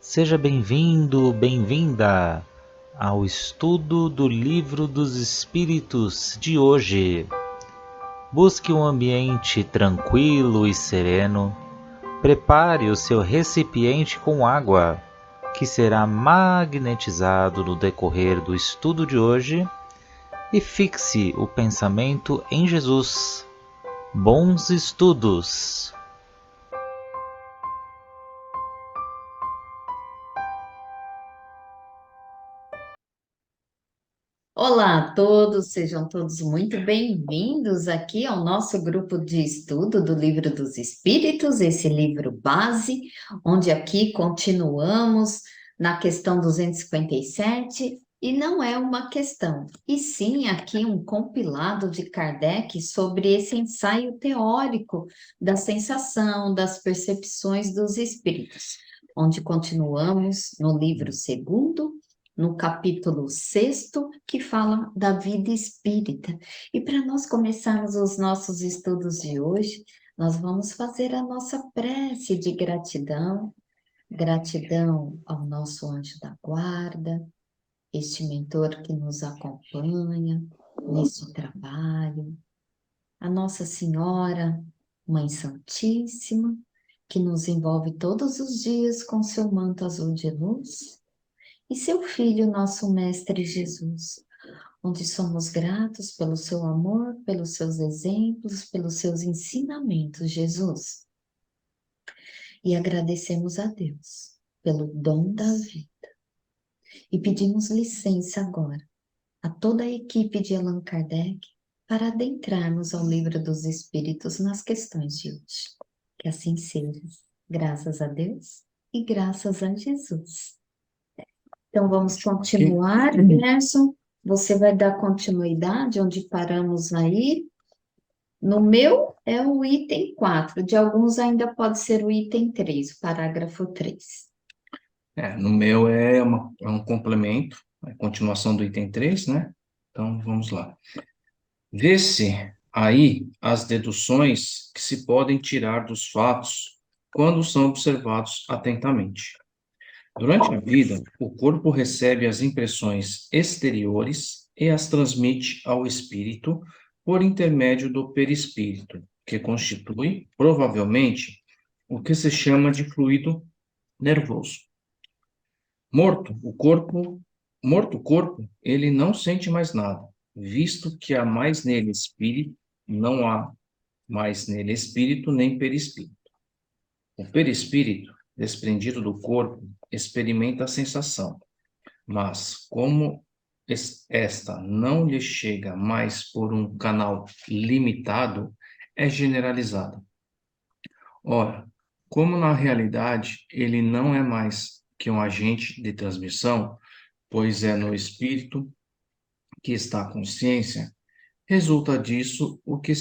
Seja bem-vindo, bem-vinda ao estudo do Livro dos Espíritos de hoje. Busque um ambiente tranquilo e sereno. Prepare o seu recipiente com água, que será magnetizado no decorrer do estudo de hoje, e fixe o pensamento em Jesus. Bons estudos! Olá a todos, sejam todos muito bem-vindos aqui ao nosso grupo de estudo do Livro dos Espíritos, esse livro base, onde aqui continuamos na questão 257, e não é uma questão, e sim aqui um compilado de Kardec sobre esse ensaio teórico da sensação, das percepções dos espíritos, onde continuamos no livro segundo, no capítulo sexto, que fala da vida espírita. E para nós começarmos os nossos estudos de hoje, nós vamos fazer a nossa prece de gratidão, gratidão ao nosso anjo da guarda, este mentor que nos acompanha neste trabalho, a Nossa Senhora, Mãe Santíssima, que nos envolve todos os dias com seu manto azul de luz, e seu Filho, nosso Mestre Jesus, onde somos gratos pelo seu amor, pelos seus exemplos, pelos seus ensinamentos, Jesus. E agradecemos a Deus pelo dom da vida. E pedimos licença agora a toda a equipe de Allan Kardec para adentrarmos ao Livro dos Espíritos nas questões de hoje. Que assim seja, graças a Deus e graças a Jesus. Então, vamos Ok. continuar, Gerson. Você vai dar continuidade onde paramos aí. No meu é o item 4. De alguns ainda pode ser o item 3, o parágrafo 3. No meu é um complemento, a continuação do item 3, né? Então, vamos lá. Vê-se aí as deduções que se podem tirar dos fatos quando são observados atentamente. Durante a vida, o corpo recebe as impressões exteriores e as transmite ao espírito por intermédio do perispírito, que constitui, provavelmente, o que se chama de fluido nervoso. Morto morto o corpo, ele não sente mais nada, visto que há mais nele espírito, não há mais nele espírito nem perispírito. O perispírito, desprendido do corpo, experimenta a sensação, mas como esta não lhe chega mais por um canal limitado, é generalizada. Ora, como na realidade ele não é mais que um agente de transmissão, pois é no espírito que está a consciência, resulta disso o que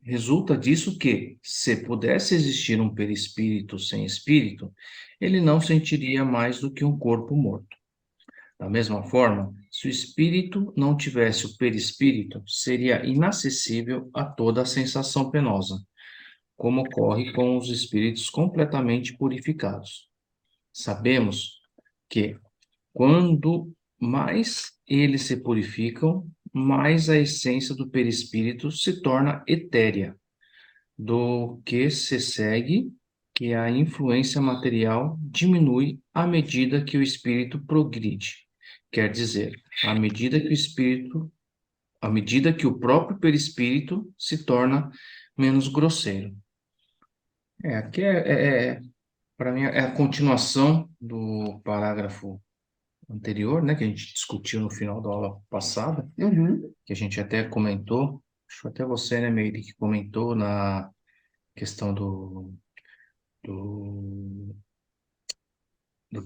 resulta disso que, se pudesse existir um perispírito sem espírito, ele não sentiria mais do que um corpo morto. Da mesma forma, se o espírito não tivesse o perispírito, seria inacessível a toda a sensação penosa, como ocorre com os espíritos completamente purificados. Sabemos que, quando mais eles se purificam, mais a essência do perispírito se torna etérea, do que se segue que a influência material diminui à medida que o espírito progride. Quer dizer, à medida que o próprio perispírito se torna menos grosseiro. Aqui para mim, é a continuação do parágrafo anterior, né, que a gente discutiu no final da aula passada, Uhum. que a gente até comentou, acho que foi até você, né, Meire, que comentou na questão do, do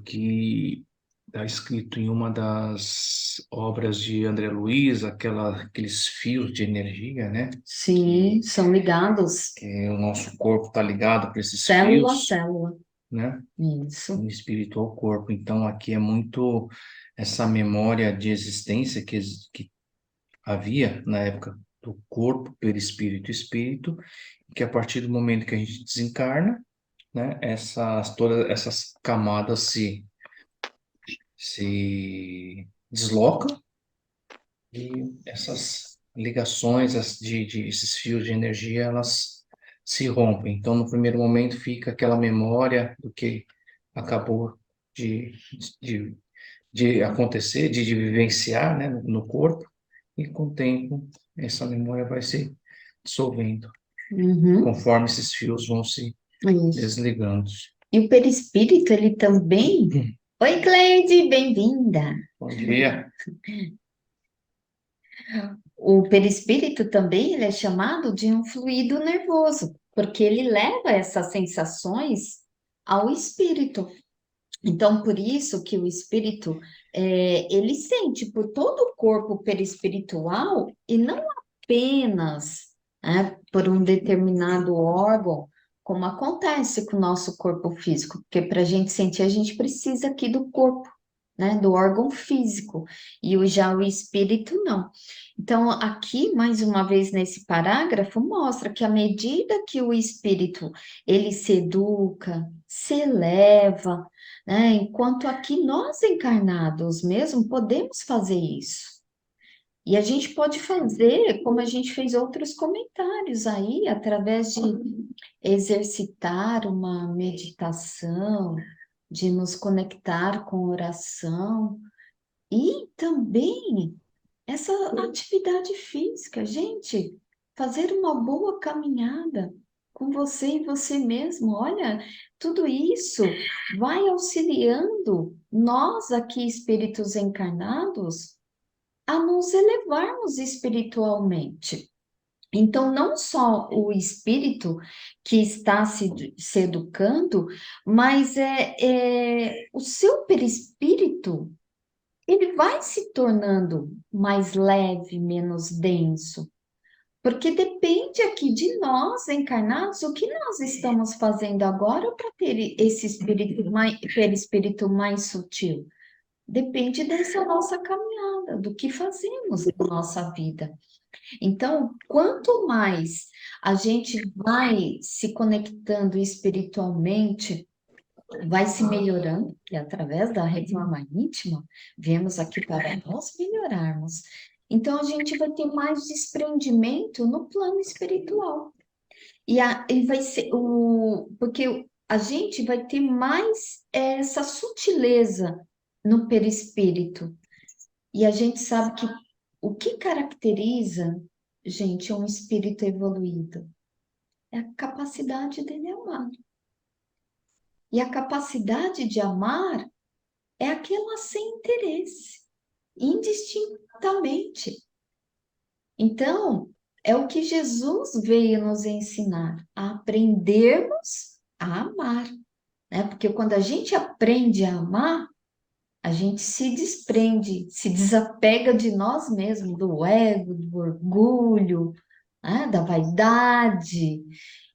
que está escrito em uma das obras de André Luiz, aqueles fios de energia, né, Sim, que, são ligados que o nosso corpo está ligado para esses célula a fios, célula. né, Isso. do espírito ao corpo. Então, aqui é muito essa memória de existência que havia na época do corpo, perispírito e espírito, que a partir do momento que a gente desencarna, né, todas essas camadas se deslocam e essas ligações, esses fios de energia, elas se rompem. Então, no primeiro momento, fica aquela memória do que acabou de, de, de acontecer, de vivenciar, né, no corpo, e com o tempo, essa memória vai se dissolvendo, Uhum, conforme esses fios vão se isso. desligando. E o perispírito, ele também. Oi, Cleide, bem-vinda. Bom dia. O perispírito também ele é chamado de um fluido nervoso, porque ele leva essas sensações ao espírito. Então, por isso que o espírito, ele sente por todo o corpo perispiritual e não apenas, né, por um determinado órgão, como acontece com o nosso corpo físico, porque para a gente sentir, a gente precisa aqui do corpo, né, do órgão físico, e já o espírito não. Então, aqui, mais uma vez nesse parágrafo, mostra que à medida que o espírito, ele se educa, se eleva, né, enquanto aqui nós encarnados mesmo podemos fazer isso. E a gente pode fazer, como a gente fez outros comentários aí, através de exercitar uma meditação, de nos conectar com oração e também essa atividade física, gente, fazer uma boa caminhada com você e você mesmo, olha, tudo isso vai auxiliando nós aqui, espíritos encarnados, a nos elevarmos espiritualmente. Então, não só o espírito que está se educando, mas o seu perispírito ele vai se tornando mais leve, menos denso, porque depende aqui de nós encarnados, o que nós estamos fazendo agora para ter esse perispírito mais sutil. Depende dessa nossa caminhada, do que fazemos na nossa vida. Então, quanto mais a gente vai se conectando espiritualmente, vai se melhorando, e através da reforma íntima, viemos aqui para nós melhorarmos. Então, a gente vai ter mais desprendimento no plano espiritual. E vai ser porque a gente vai ter mais essa sutileza no perispírito. E a gente sabe que o que caracteriza, gente, um espírito evoluído é a capacidade dele amar. E a capacidade de amar é aquela sem interesse, indistintamente. Então, é o que Jesus veio nos ensinar, a aprendermos a amar, né? Porque quando a gente aprende a amar, a gente se desprende, se desapega de nós mesmos, do ego, do orgulho, né? Da vaidade,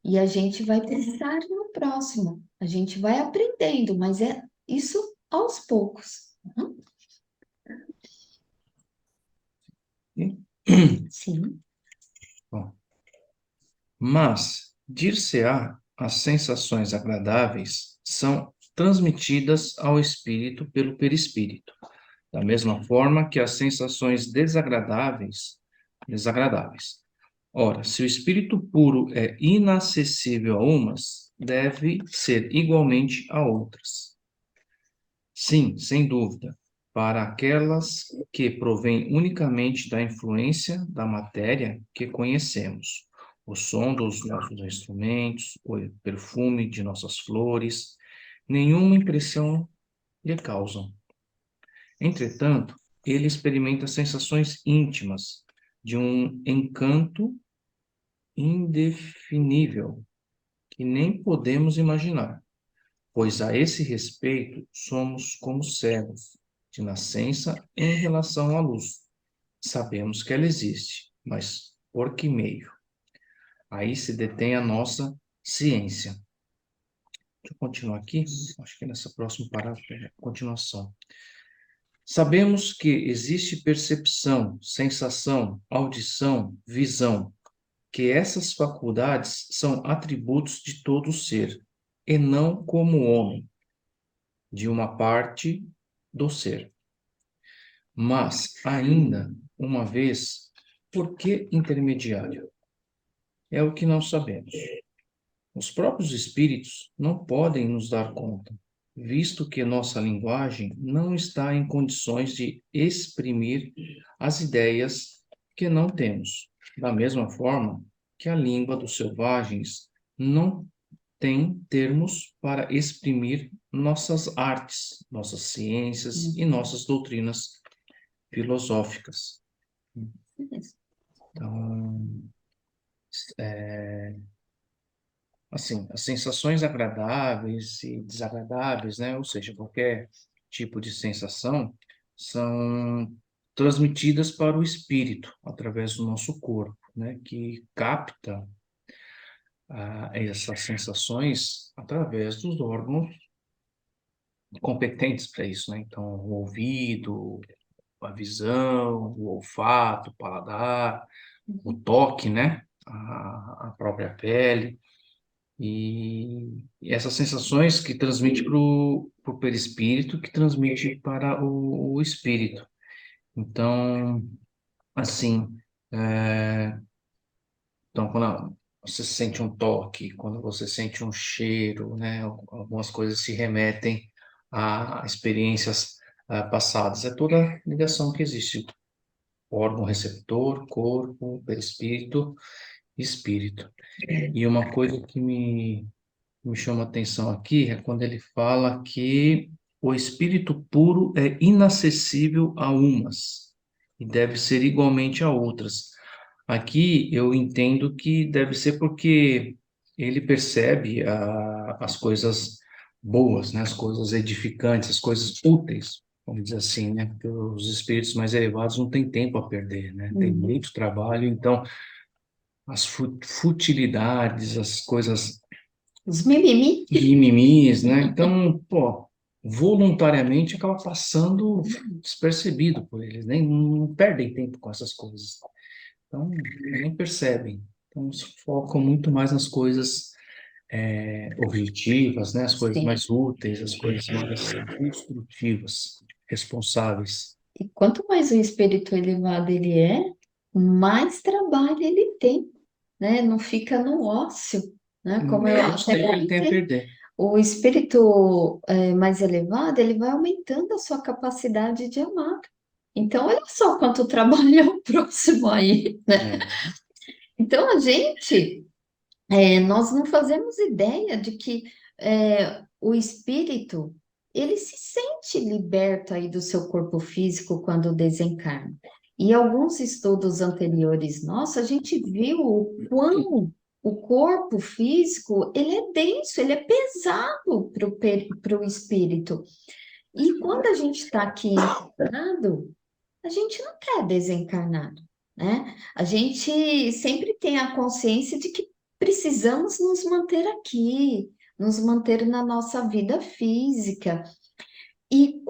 e a gente vai pensar no próximo. A gente vai aprendendo, mas é isso aos poucos. Uhum. Sim. Bom, mas, dir-se-á, as sensações agradáveis são transmitidas ao espírito pelo perispírito, da mesma forma que as sensações desagradáveis. Ora, se o espírito puro é inacessível a umas, deve ser igualmente a outras. Sim, sem dúvida, para aquelas que provêm unicamente da influência da matéria que conhecemos, o som dos nossos instrumentos, o perfume de nossas flores, nenhuma impressão lhe causam. Entretanto, ele experimenta sensações íntimas de um encanto indefinível que nem podemos imaginar, pois a esse respeito somos como cegos de nascença em relação à luz. Sabemos que ela existe, mas por que meio? Aí se detém a nossa ciência. Deixa eu continuar aqui, acho que nessa próxima parágrafo é a continuação. Sabemos que existe percepção, sensação, audição, visão, que essas faculdades são atributos de todo ser e não como homem, de uma parte do ser. Mas, ainda uma vez, por que intermediário? É o que não sabemos. Os próprios espíritos não podem nos dar conta, visto que nossa linguagem não está em condições de exprimir as ideias que não temos, da mesma forma que a língua dos selvagens não tem termos para exprimir nossas artes, nossas ciências e nossas doutrinas filosóficas. Então, assim, as sensações agradáveis e desagradáveis, né? Ou seja, qualquer tipo de sensação são transmitidas para o espírito através do nosso corpo, né? Que capta essas sensações através dos órgãos competentes para isso, né? Então, o ouvido, a visão, o olfato, o paladar, o toque, né? A própria pele. E essas sensações que transmite para o perispírito, que transmite para o espírito. Então, assim, é, então quando você sente um toque, quando você sente um cheiro, né, algumas coisas se remetem a experiências passadas. É toda a ligação que existe. Órgão receptor, corpo, perispírito, espírito. E uma coisa que me chama a atenção aqui é quando ele fala que o espírito puro é inacessível a umas e deve ser igualmente a outras. Aqui eu entendo que deve ser porque ele percebe as coisas boas, né? As coisas edificantes, as coisas úteis, vamos dizer assim, né? Porque os espíritos mais elevados não têm tempo a perder, né? Tem muito trabalho, então as futilidades, as coisas Os mimimi. mimimis, né? Então, pô, voluntariamente acaba passando despercebido por eles, nem não perdem tempo com essas coisas. Então, nem percebem. Então, se focam muito mais nas coisas objetivas, né? As coisas Sim. mais úteis, as coisas mais construtivas, responsáveis. E quanto mais o espírito elevado ele é, mais trabalho ele tem, né? Não fica no ócio, né? Como eu Menos até tempo ele tem a comentei, perder. o espírito mais elevado, ele vai aumentando a sua capacidade de amar. Então, olha só quanto trabalho é o próximo aí, né? É. Então, nós não fazemos ideia de que o espírito, ele se sente liberto aí do seu corpo físico quando desencarna. E alguns estudos anteriores nossos, a gente viu o quão o corpo físico, ele é denso, ele é pesado para o espírito. E quando a gente está aqui encarnado, a gente não quer desencarnar, né? A gente sempre tem a consciência de que precisamos nos manter aqui, nos manter na nossa vida física. E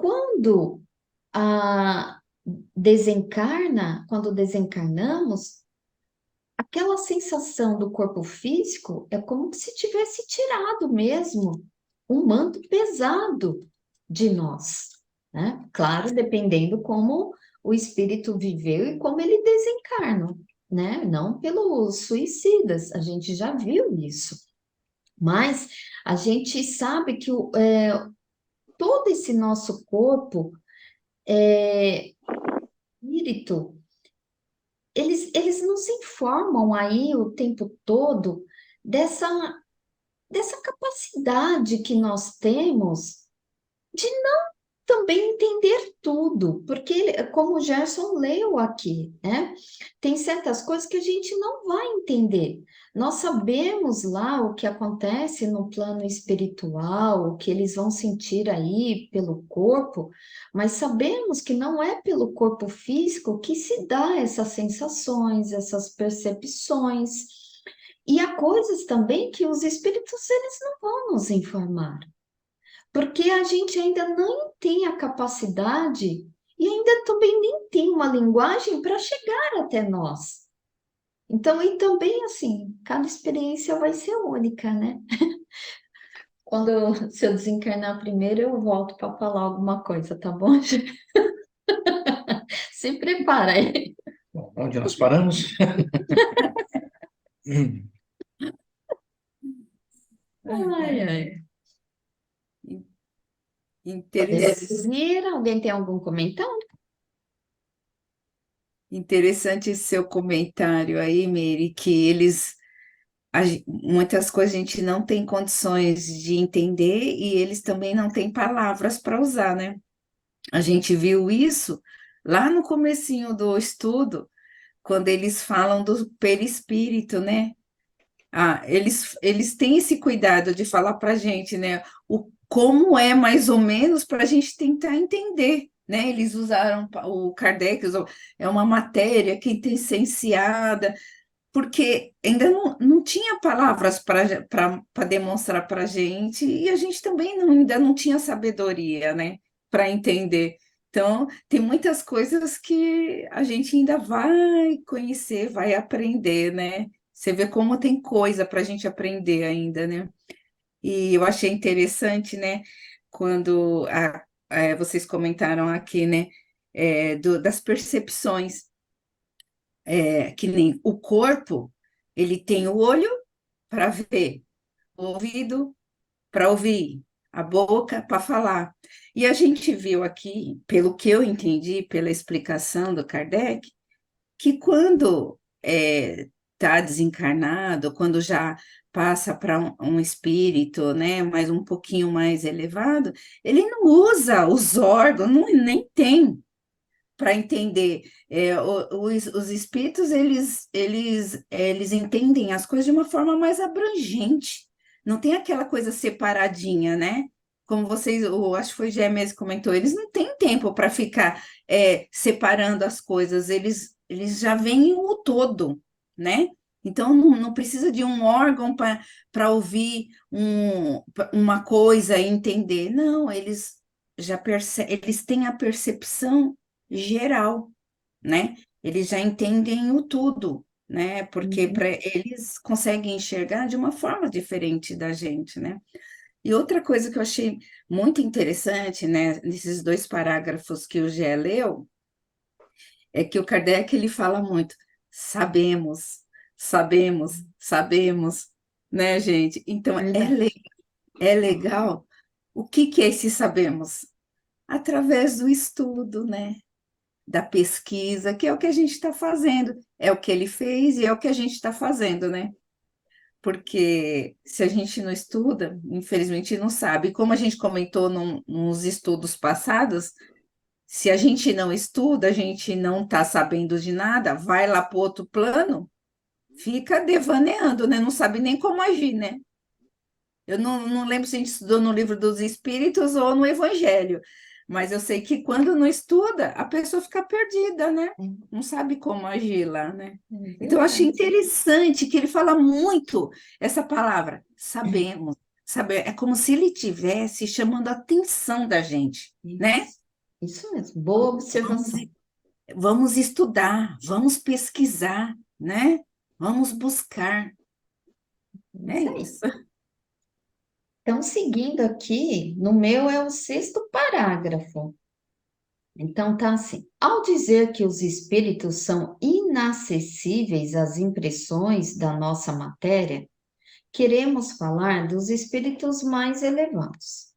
a quando desencarnamos, aquela sensação do corpo físico é como se tivesse tirado mesmo um manto pesado de nós, né? Claro, dependendo como o espírito viveu e como ele desencarna, né? Não pelos suicidas, a gente já viu isso. Mas a gente sabe que todo esse nosso corpo, espírito, eles nos informam aí o tempo todo dessa, dessa capacidade que nós temos de também entender tudo, porque como o Gerson leu aqui, né? Tem certas coisas que a gente não vai entender. Nós sabemos lá o que acontece no plano espiritual, o que eles vão sentir aí pelo corpo, mas sabemos que não é pelo corpo físico que se dá essas sensações, essas percepções. E há coisas também que os espíritos eles não vão nos informar porque a gente ainda não tem a capacidade e ainda também nem tem uma linguagem para chegar até nós. Então, e também assim, cada experiência vai ser única, né? se eu desencarnar primeiro, eu volto para falar alguma coisa, tá bom? Se prepara aí. Bom, onde nós paramos? Ai, ai. Interessante, Podemos ir? Alguém tem algum comentário? interessante esse seu comentário aí, Mary, que muitas coisas a gente não tem condições de entender e eles também não têm palavras para usar, né? A gente viu isso lá no comecinho do estudo, quando eles falam do perispírito, né? Eles têm esse cuidado de falar para a gente, né? Como é mais ou menos para a gente tentar entender, né? Eles usaram, o Kardec usou, é uma matéria quintessenciada, porque ainda não tinha palavras para demonstrar para a gente, e a gente também ainda não tinha sabedoria, né? Para entender. Então, tem muitas coisas que a gente ainda vai conhecer, vai aprender, né? Você vê como tem coisa para a gente aprender ainda, né? E eu achei interessante, né? Quando vocês comentaram aqui, né? Das percepções, que nem o corpo, ele tem o olho para ver, o ouvido para ouvir, a boca para falar. E a gente viu aqui, pelo que eu entendi, pela explicação do Kardec, que quando está desencarnado, quando já passa para um espírito, né, mais um pouquinho mais elevado, ele não usa os órgãos, nem tem para entender. Os espíritos, eles entendem as coisas de uma forma mais abrangente, não tem aquela coisa separadinha, né? Como vocês, acho que foi Gêmeas que comentou, eles não têm tempo para ficar separando as coisas, eles já veem o todo, né? Então, não precisa de um órgão para ouvir uma coisa e entender. Não, eles têm a percepção geral, né? Eles já entendem o tudo, né? Porque Uhum. eles conseguem enxergar de uma forma diferente da gente, né? E outra coisa que eu achei muito interessante, né, nesses dois parágrafos que o Gé leu, é que o Kardec ele fala muito, sabemos, sabemos, sabemos, né, gente? Então Verdade. é legal. O que é esse sabemos? Através do estudo, né? Da pesquisa, que é o que a gente está fazendo, é o que ele fez e é o que a gente está fazendo, né? Porque se a gente não estuda, infelizmente não sabe. E como a gente comentou nos estudos passados, se a gente não estuda, a gente não está sabendo de nada, vai lá para outro plano, fica devaneando, né? Não sabe nem como agir, né? Eu não lembro se a gente estudou no livro dos Espíritos ou no Evangelho, mas eu sei que quando não estuda, a pessoa fica perdida, né? Não sabe como agir lá, né? É Então, eu achei verdade. interessante que ele fala muito essa palavra, sabemos. Saber, é como se ele tivesse chamando a atenção da gente, né? Isso mesmo. Boa Vamos, observação. vamos estudar, vamos pesquisar, né? Vamos buscar. É É isso aí. isso. Então, seguindo aqui, no meu é o sexto parágrafo. Então, tá assim: ao dizer que os espíritos são inacessíveis às impressões da nossa matéria, queremos falar dos espíritos mais elevados,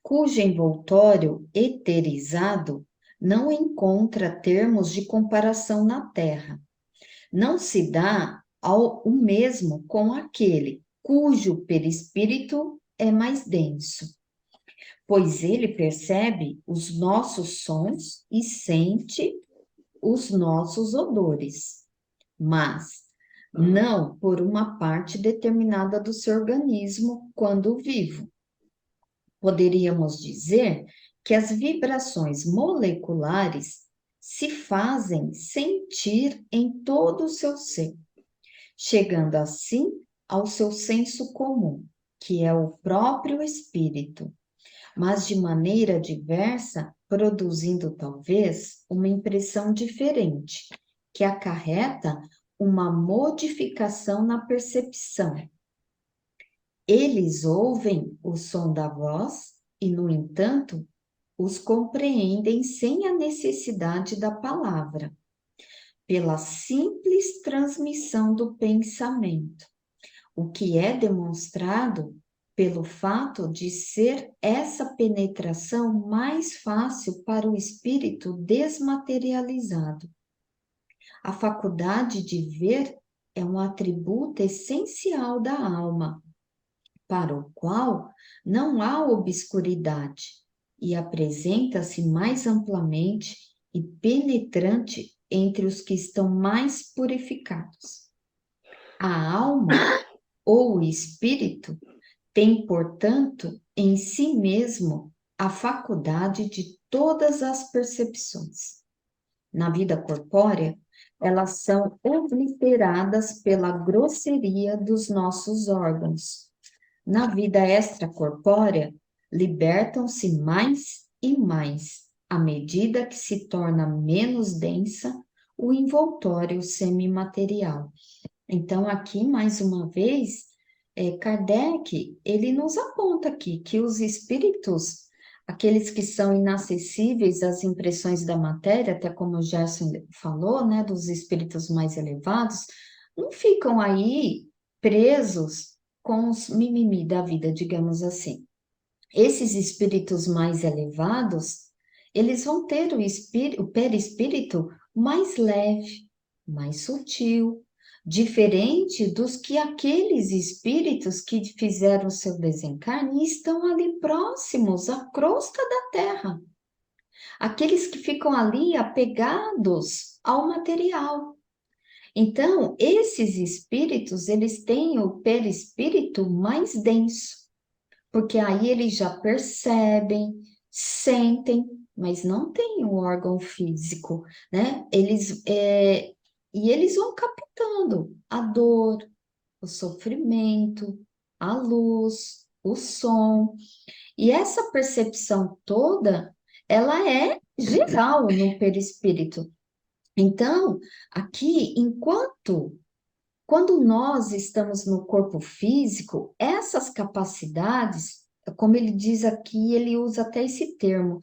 cujo envoltório eterizado não encontra termos de comparação na Terra. Não se dá o mesmo com aquele cujo perispírito é mais denso, pois ele percebe os nossos sons e sente os nossos odores, mas não por uma parte determinada do seu organismo quando vivo. Poderíamos dizer que as vibrações moleculares se fazem sentir em todo o seu ser, chegando assim ao seu senso comum, que é o próprio espírito, mas de maneira diversa, produzindo talvez uma impressão diferente, que acarreta uma modificação na percepção. Eles ouvem o som da voz e, no entanto, os compreendem sem a necessidade da palavra, pela simples transmissão do pensamento, o que é demonstrado pelo fato de ser essa penetração mais fácil para o espírito desmaterializado. A faculdade de ver é um atributo essencial da alma, para o qual não há obscuridade, e apresenta-se mais amplamente e penetrante entre os que estão mais purificados. A alma, ou o espírito, tem, portanto, em si mesmo a faculdade de todas as percepções. Na vida corpórea, elas são obliteradas pela grosseria dos nossos órgãos. Na vida extracorpórea, libertam-se mais e mais, à medida que se torna menos densa o envoltório semimaterial. Então, aqui, mais uma vez, Kardec, ele nos aponta aqui que os espíritos, aqueles que são inacessíveis às impressões da matéria, até como o Gerson falou, né, dos espíritos mais elevados, não ficam aí presos com os mimimi da vida, digamos assim. Esses espíritos mais elevados, eles vão ter o perispírito mais leve, mais sutil, diferente dos que aqueles espíritos que fizeram o seu desencarne e estão ali próximos à crosta da terra. Aqueles que ficam ali apegados ao material. Então, esses espíritos, eles têm o perispírito mais denso, porque aí eles já percebem, sentem, mas não têm o órgão físico, né? E eles vão captando a dor, o sofrimento, a luz, o som. E essa percepção toda, ela é geral no perispírito. Então, aqui, quando nós estamos no corpo físico, essas capacidades, como ele diz aqui, ele usa até esse termo,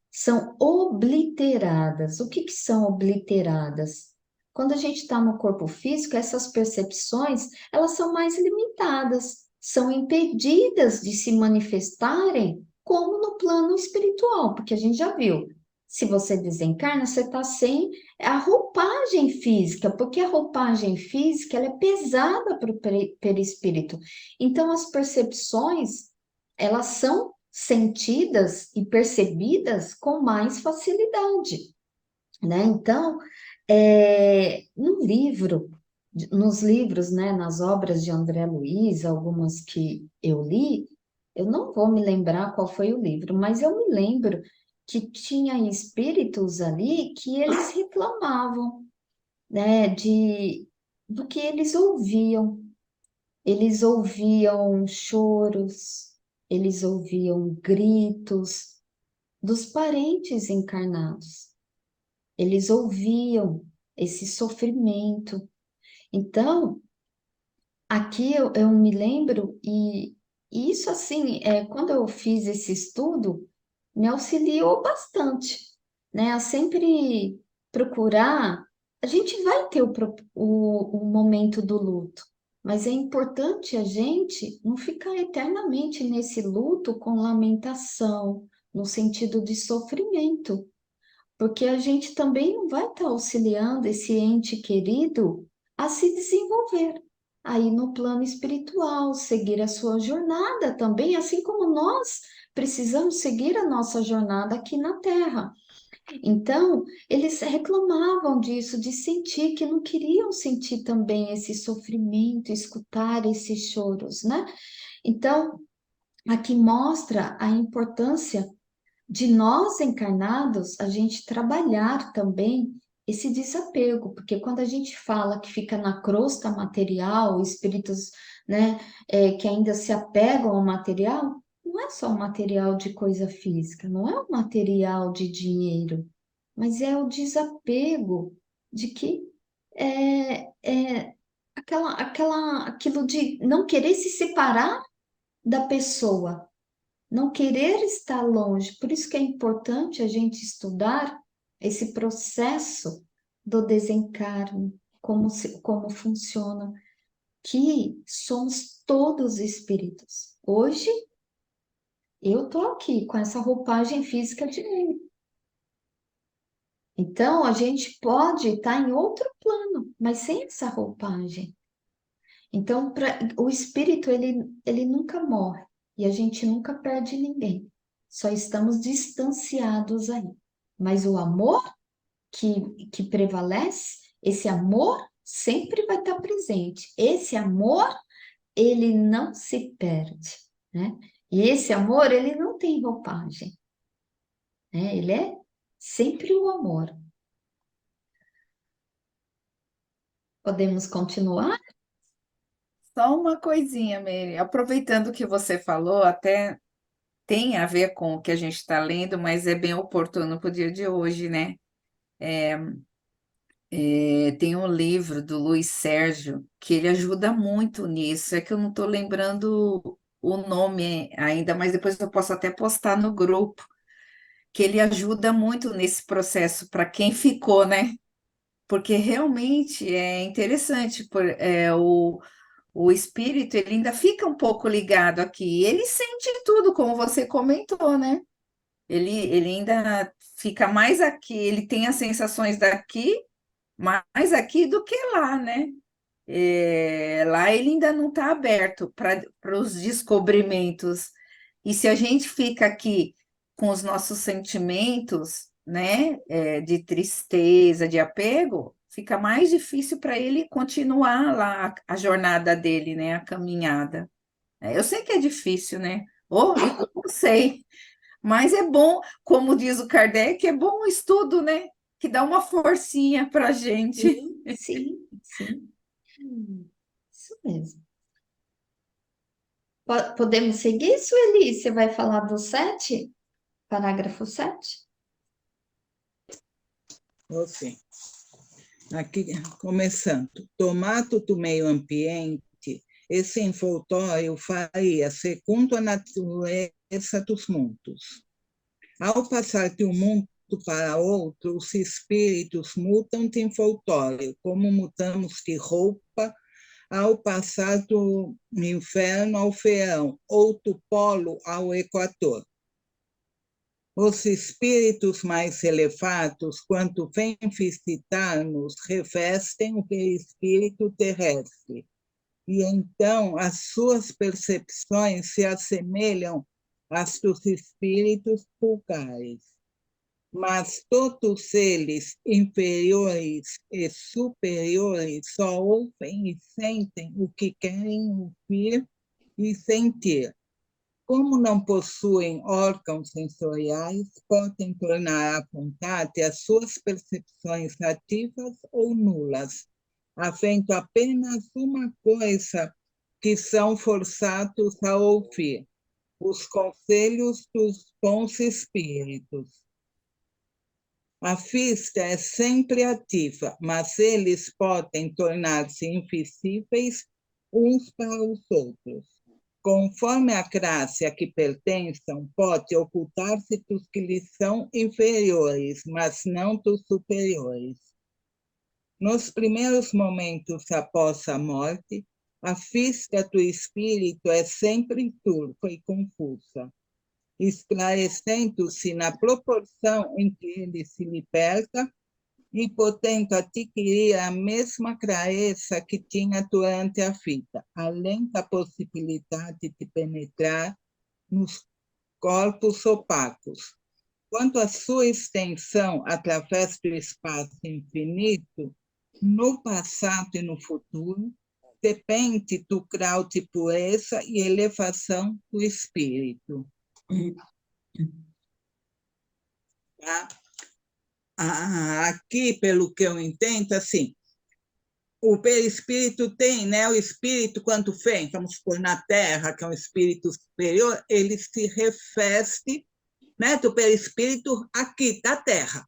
são obliteradas. O que são obliteradas? Quando a gente está no corpo físico, essas percepções, elas são mais limitadas, são impedidas de se manifestarem como no plano espiritual, porque a gente já viu, se você desencarna, você está sem a roupagem física, porque a roupagem física ela é pesada para o perispírito. Então, as percepções, elas são sentidas e percebidas com mais facilidade, né? Então, no livro, nos livros, né, nas obras de André Luiz, algumas que eu li, eu não vou me lembrar qual foi o livro, mas eu me lembro que tinha espíritos ali que eles reclamavam, né, do que eles ouviam. Eles ouviam choros, eles ouviam gritos dos parentes encarnados. Eles ouviam esse sofrimento. Então, aqui eu me lembro, e isso assim, quando eu fiz esse estudo, me auxiliou bastante, né? A sempre procurar. A gente vai ter o momento do luto, mas é importante a gente não ficar eternamente nesse luto com lamentação, no sentido de sofrimento, porque a gente também não vai estar auxiliando esse ente querido a se desenvolver aí no plano espiritual, seguir a sua jornada também, assim como nós precisamos seguir a nossa jornada aqui na Terra. Então, eles reclamavam disso, de sentir que não queriam sentir também esse sofrimento, escutar esses choros, né? Então, aqui mostra a importância de nós encarnados, a gente trabalhar também esse desapego, porque quando a gente fala que fica na crosta material, espíritos, né, que ainda se apegam ao material, não é só o material de coisa física, não é o material de dinheiro, mas é o desapego de que é aquilo de não querer se separar da pessoa não querer estar longe. Por isso que é importante a gente estudar esse processo do desencarne, como funciona, que somos todos espíritos. Hoje, eu estou aqui com essa roupagem física de mim. Então, a gente pode estar em outro plano, mas sem essa roupagem. Então, o espírito, ele nunca morre e a gente nunca perde ninguém. Só estamos distanciados aí. Mas o amor que prevalece, esse amor sempre vai estar presente. Esse amor, ele não se perde, né? E esse amor, ele não tem roupagem, né? Ele é sempre o amor. Podemos continuar? Só uma coisinha, Mary. Aproveitando que você falou, até tem a ver com o que a gente está lendo, mas é bem oportuno para o dia de hoje, né? Tem um livro do Luiz Sérgio que ele ajuda muito nisso. É que eu não estou lembrando o nome ainda, mas depois eu posso até postar no grupo, que ele ajuda muito nesse processo para quem ficou, né? Porque realmente é interessante, o espírito ele ainda fica um pouco ligado aqui. Ele sente tudo, como você comentou, né? Ele ainda fica mais aqui, ele tem as sensações daqui, mais aqui do que lá, né? Lá ele ainda não está aberto para os descobrimentos. E se a gente fica aqui com os nossos sentimentos, né, de tristeza, de apego, fica mais difícil para ele continuar lá a jornada dele, né, a caminhada. Eu sei que é difícil, né? Eu sei, mas é bom, como diz o Kardec, é bom o estudo, né? Que dá uma forcinha para a gente. Sim, sim, sim. Isso mesmo. Podemos seguir, Sueli? Você vai falar do 7, parágrafo 7? Ok. Aqui, começando. Tomato do meio ambiente, esse envoltório faria segundo a natureza dos mundos. Ao passar de um mundo para outro, os espíritos mudam de envoltório, como mudamos de roupa ao passar do inverno ao verão, ou do polo ao equador. Os espíritos mais elevados, quando vêm visitar-nos, revestem o perispírito terrestre, e então as suas percepções se assemelham às dos espíritos vulgares. Mas todos eles, inferiores e superiores, só ouvem e sentem o que querem ouvir e sentir. Como não possuem órgãos sensoriais, podem tornar à vontade as suas percepções ativas ou nulas, havendo apenas uma coisa que são forçados a ouvir: os conselhos dos bons espíritos. A vista é sempre ativa, mas eles podem tornar-se invisíveis uns para os outros. Conforme a classe a que pertençam, pode ocultar-se dos que lhes são inferiores, mas não dos superiores. Nos primeiros momentos após a morte, a vista do espírito é sempre turva e confusa, esclarecendo-se na proporção em que ele se liberta e podendo adquirir a mesma clareza que tinha durante a vida, além da possibilidade de penetrar nos corpos opacos. Quanto à sua extensão através do espaço infinito, no passado e no futuro, depende do grau de pureza e elevação do espírito. Tá? Aqui, pelo que eu entendo, assim, o perispírito tem, né? O espírito, quando vem, vamos supor, na Terra, que é um espírito superior, ele se reveste, né, do perispírito aqui, da Terra.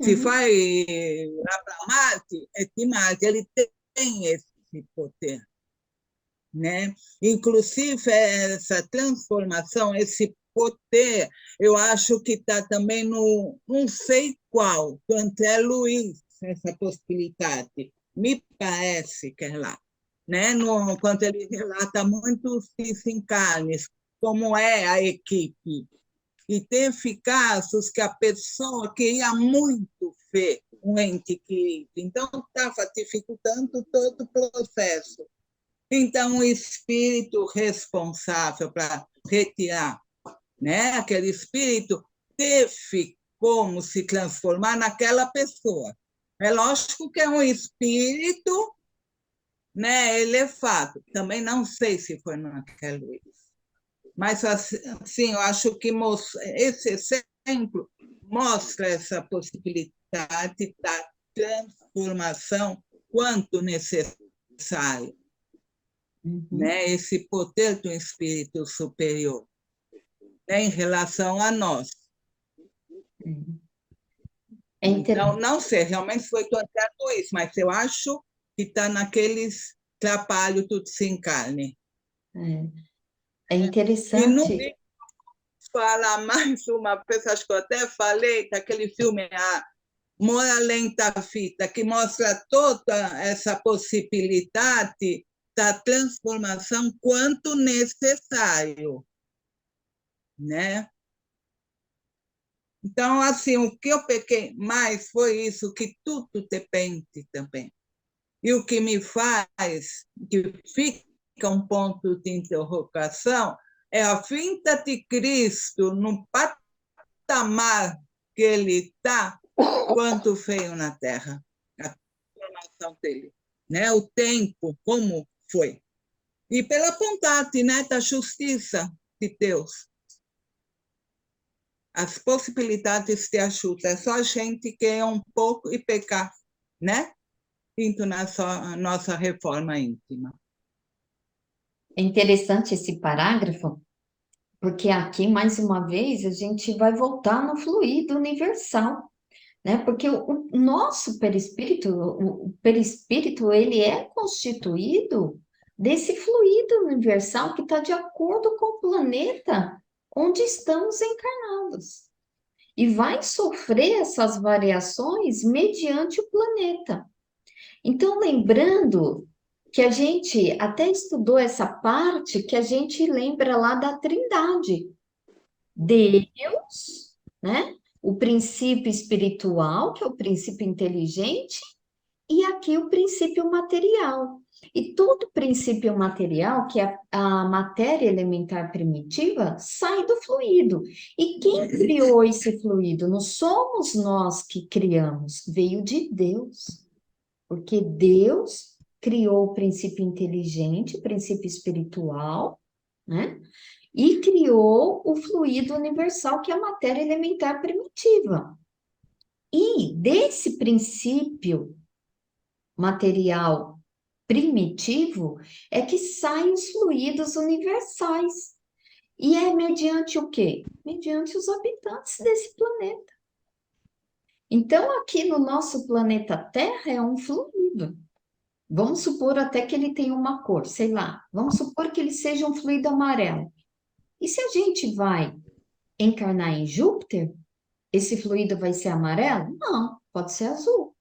Se vai lá para Marte, é de Marte, ele tem esse poder. né? Inclusive, essa transformação, esse poder, eu acho que está também no, não sei qual, do André Luiz, essa possibilidade. Me parece que é lá, né? No, quando ele relata muitos desencarnes, como é a equipe. E teve casos que a pessoa queria muito ver um ente querido, então estava dificultando todo o processo. Então, o espírito responsável para retirar, né, aquele espírito teve como se transformar naquela pessoa. É lógico que é um espírito, né, elevado. Também não sei se foi naquela vez. Mas, assim, eu acho que esse exemplo mostra essa possibilidade da transformação quanto necessário, né? Esse poder do espírito superior, né? Em relação a nós. Então, não sei, realmente foi do André Luiz, mas eu acho que está naqueles trabalhos do desencarne. É E no interessante. livro fala mais uma vez, acho que eu até falei, daquele filme Mora Lenta Fita, que mostra toda essa possibilidade da transformação quanto necessário, né? Então, assim, o que eu pequei mais foi isso, que tudo depende também. E o que me faz, que fica um ponto de interrogação, é a vinda de Cristo no patamar que ele está quando veio na Terra, a formação dele, né? O tempo, como foi. E pela vontade, né, da justiça de Deus. As possibilidades de ajuda. É só a gente quer um pouco e pecar, né? Indo na nossa reforma íntima. É interessante esse parágrafo, porque aqui, mais uma vez, a gente vai voltar no fluido universal, né? Porque o nosso perispírito, o perispírito, ele é constituído desse fluido universal que está de acordo com o planeta onde estamos encarnados. E vai sofrer essas variações mediante o planeta. Então, lembrando que a gente até estudou essa parte que a gente lembra lá da Trindade. Deus, né? O princípio espiritual, que é o princípio inteligente, e aqui o princípio material. E todo princípio material, que é a matéria elementar primitiva, sai do fluido. E quem criou esse fluido? Não somos nós que criamos, veio de Deus. Porque Deus criou o princípio inteligente, o princípio espiritual, né? E criou o fluido universal, que é a matéria elementar primitiva. E desse princípio material primitivo é que saem os fluidos universais. E é mediante o quê? Mediante os habitantes desse planeta. Então, aqui no nosso planeta Terra é um fluido. Vamos supor até que ele tenha uma cor, sei lá. Vamos supor que ele seja um fluido amarelo. E se a gente vai encarnar em Júpiter, esse fluido vai ser amarelo? Não, pode ser azul.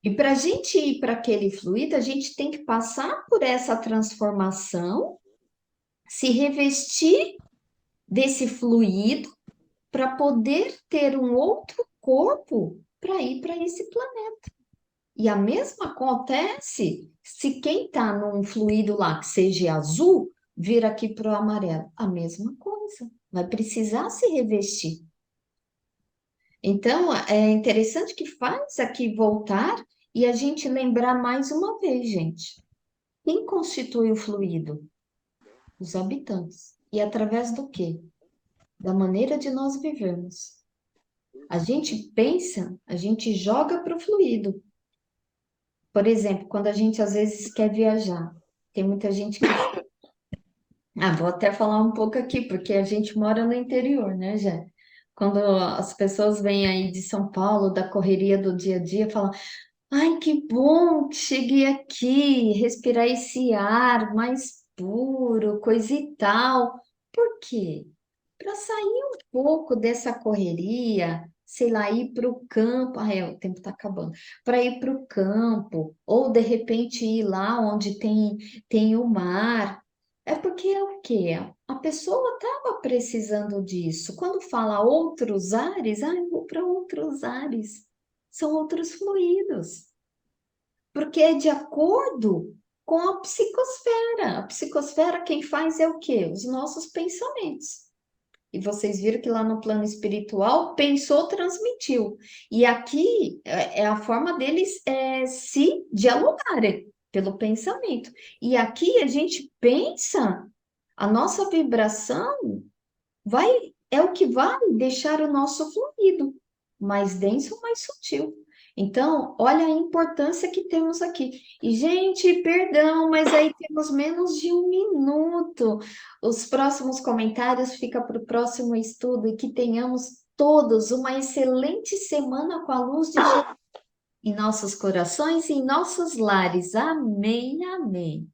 E para a gente ir para aquele fluido, a gente tem que passar por essa transformação, se revestir desse fluido para poder ter um outro corpo para ir para esse planeta. E a mesma acontece se quem está num fluido lá que seja azul, vir aqui para o amarelo. A mesma coisa. Vai precisar se revestir. Então, é interessante que faz aqui voltar e a gente lembrar mais uma vez, gente. Quem constitui o fluido? Os habitantes. E através do quê? Da maneira de nós vivermos. A gente pensa, a gente joga para o fluido. Por exemplo, quando a gente às vezes quer viajar, tem muita gente que. Vou até falar um pouco aqui, porque a gente mora no interior, né, Jé? Quando as pessoas vêm aí de São Paulo, da correria do dia a dia, falam: Ai, que bom que cheguei aqui, respirar esse ar mais puro, coisa e tal. Por quê? Para sair um pouco dessa correria, sei lá, ir para o campo, o tempo está acabando, para ir para o campo, ou de repente ir lá onde tem o mar. É porque é o quê? A pessoa estava precisando disso. Quando fala outros ares, eu vou para outros ares. São outros fluidos, porque é de acordo com a psicosfera. A psicosfera, quem faz é o quê? Os nossos pensamentos. E vocês viram que lá no plano espiritual, pensou, transmitiu. E aqui é a forma deles se dialogarem pelo pensamento. E aqui a gente pensa, a nossa vibração é o que vai deixar o nosso fluido mais denso, mais sutil. Então, olha a importância que temos aqui. E, gente, perdão, mas aí temos menos de 1 minuto. Os próximos comentários ficam para o próximo estudo e que tenhamos todos uma excelente semana com a luz de Jesus em nossos corações e em nossos lares. Amém, amém.